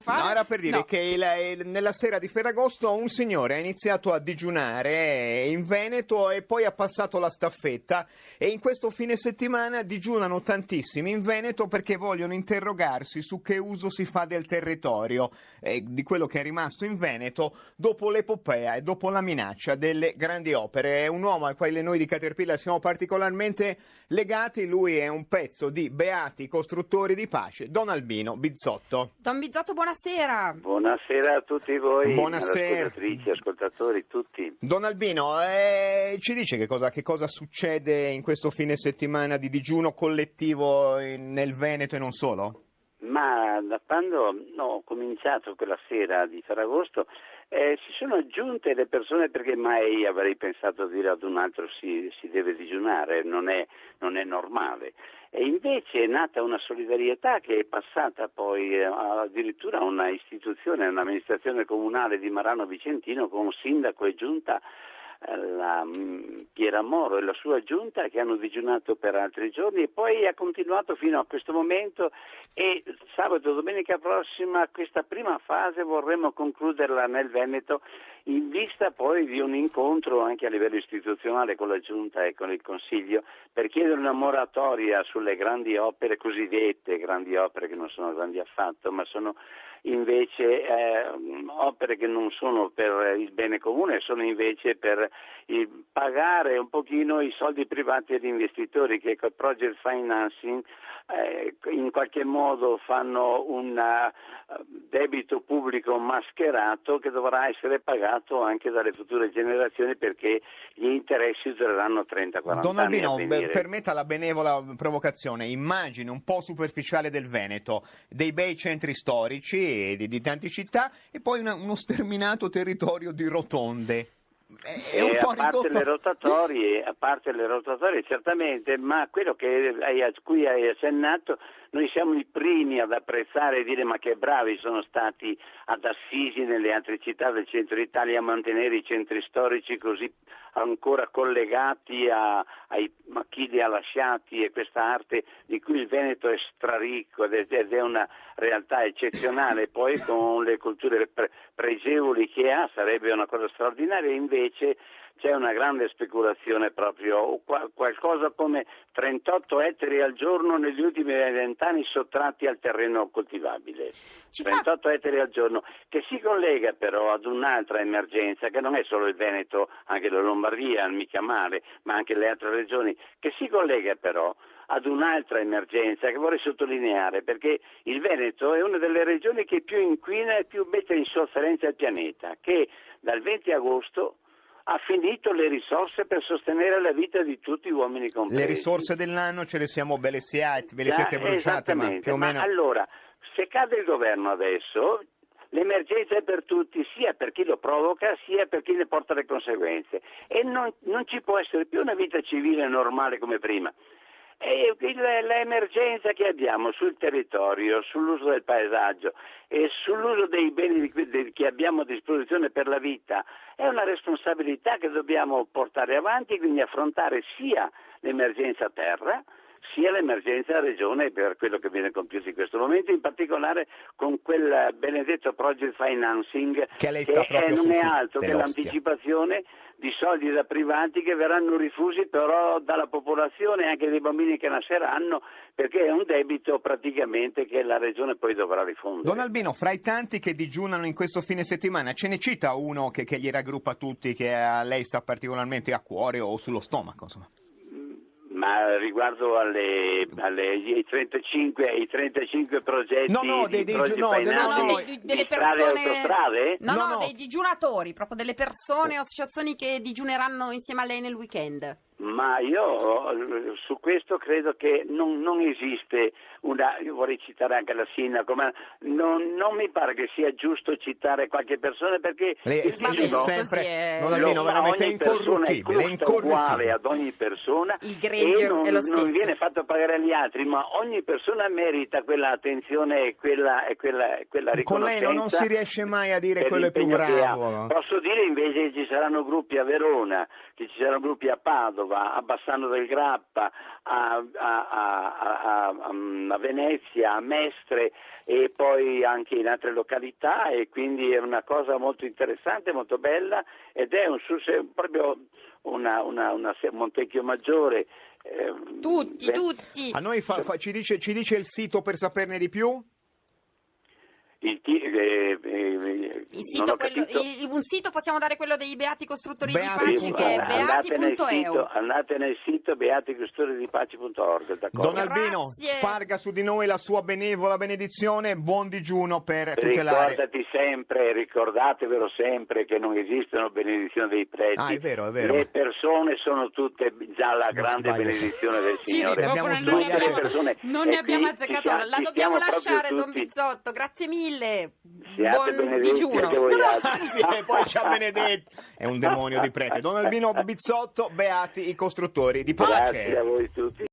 fare? No, era per dire No. che nella sera di Ferragosto un signore ha iniziato a digiunare in Veneto e poi ha passato la staffetta, e in questo fine settimana digiunano tantissimi in Veneto perché vogliono interrogarsi su che uso si fa del territorio, di quello che è rimasto in Veneto dopo l'epopea e dopo la minaccia delle grandi opere. È un uomo al quale noi di Caterpillar siamo particolarmente legati. Lui è un pezzo di beati costruttori di pace, Don Albino Bizzotto. Don Bizzotto, buonasera. Buonasera a tutti voi, Buonasera. ascoltatrici, ascoltatori, tutti. Don Albino, ci dice che cosa succede in questo fine settimana di digiuno collettivo nel Veneto e non solo? Ma da quando ho cominciato quella sera di Ferragosto si sono aggiunte le persone, perché mai avrei pensato di dire ad un altro si deve digiunare, non è normale. E invece è nata una solidarietà che è passata poi addirittura a una istituzione, un'amministrazione comunale di Marano Vicentino con sindaco e giunta, la Piera Moro e la sua giunta, che hanno digiunato per altri giorni e poi ha continuato fino a questo momento, e sabato e domenica prossima questa prima fase vorremmo concluderla nel Veneto, in vista poi di un incontro anche a livello istituzionale con la giunta e con il Consiglio per chiedere una moratoria sulle grandi opere, cosiddette grandi opere, che non sono grandi affatto, ma sono invece opere che non sono per il bene comune, sono invece per pagare un pochino i soldi privati agli investitori che col project financing in qualche modo fanno un debito pubblico mascherato che dovrà essere pagato anche dalle future generazioni, perché gli interessi dureranno 30-40 Don anni Albino, a venire. permetta la benevola provocazione, immagini un po' superficiale del Veneto, dei bei centri storici di tante città e poi uno sterminato territorio di rotonde. È un po' a parte le rotatorie certamente, ma quello a cui hai accennato, noi siamo i primi ad apprezzare e dire ma che bravi sono stati ad Assisi, nelle altre città del centro Italia, a mantenere i centri storici così ancora collegati a chi li ha lasciati, e questa arte di cui il Veneto è straricco ed è una realtà eccezionale, poi con le culture pregevoli che ha sarebbe una cosa straordinaria. Invece c'è una grande speculazione, proprio qualcosa come 38 ettari al giorno negli ultimi 20 anni sottratti al terreno coltivabile. 38 ettari al giorno, che si collega però ad un'altra emergenza che non è solo il Veneto, anche la Lombardia, mica male, ma anche le altre regioni, che si collega però ad un'altra emergenza che vorrei sottolineare, perché il Veneto è una delle regioni che più inquina e più mette in sofferenza il pianeta, che dal 20 agosto ha finito le risorse per sostenere la vita di tutti, uomini compresi. Le risorse dell'anno ce le siamo ve le siete bruciate, ma più o meno. Ma allora, se cade il governo adesso, l'emergenza è per tutti, sia per chi lo provoca, sia per chi ne porta le conseguenze. E non ci può essere più una vita civile normale come prima. E l'emergenza che abbiamo sul territorio, sull'uso del paesaggio e sull'uso dei beni che abbiamo a disposizione per la vita è una responsabilità che dobbiamo portare avanti, quindi affrontare sia l'emergenza terra sia l'emergenza regione per quello che viene compiuto in questo momento, in particolare con quel benedetto project financing che lei sta proprio non è altro che l'anticipazione di soldi da privati che verranno rifusi però dalla popolazione e anche dei bambini che nasceranno, perché è un debito praticamente che la regione poi dovrà rifondere. Don Albino, fra i tanti che digiunano in questo fine settimana, ce ne cita uno che li raggruppa tutti, che a lei sta particolarmente a cuore o sullo stomaco, insomma? Ma riguardo ai 35 progetti delle strade e autostrade? No, dei digiunatori, proprio delle persone o associazioni che digiuneranno insieme a lei nel weekend. Ma io su questo credo che non esiste io vorrei citare anche la sindaco, ma non mi pare che sia giusto citare qualche persona, perché lei è sempre veramente incorruttibile, è uguale ad ogni persona, il greggio è lo stesso. Non viene fatto pagare agli altri, ma ogni persona merita quella attenzione e quella riconoscenza. Con lei non si riesce mai a dire quello è più bravo. Posso dire invece che ci saranno gruppi a Verona, che ci saranno gruppi a Padova, Padova, a Bassano del Grappa, a Venezia, a Mestre e poi anche in altre località, e quindi è una cosa molto interessante, molto bella, ed è proprio una Montecchio Maggiore. Tutti. A noi ci dice il sito per saperne di più? Il sito, un sito possiamo dare quello dei Beati Costruttori di Pace, che è beati.eu. Andate nel sito beaticostrutoridipace.org. Don Albino, sparga su di noi la sua benevola benedizione, buon digiuno per tutelare. Ricordatevelo sempre che non esistono benedizioni dei preti. È vero. Le persone sono tutte già la grande benedizione del Signore. Non ne abbiamo azzeccato. La dobbiamo lasciare, Don Bizzotto. Grazie mille. Buon digiuno. Grazie, poi ci ha benedetto. È un demonio di prete. Don Albino Bizzotto, beati i costruttori di pace. Grazie a voi tutti.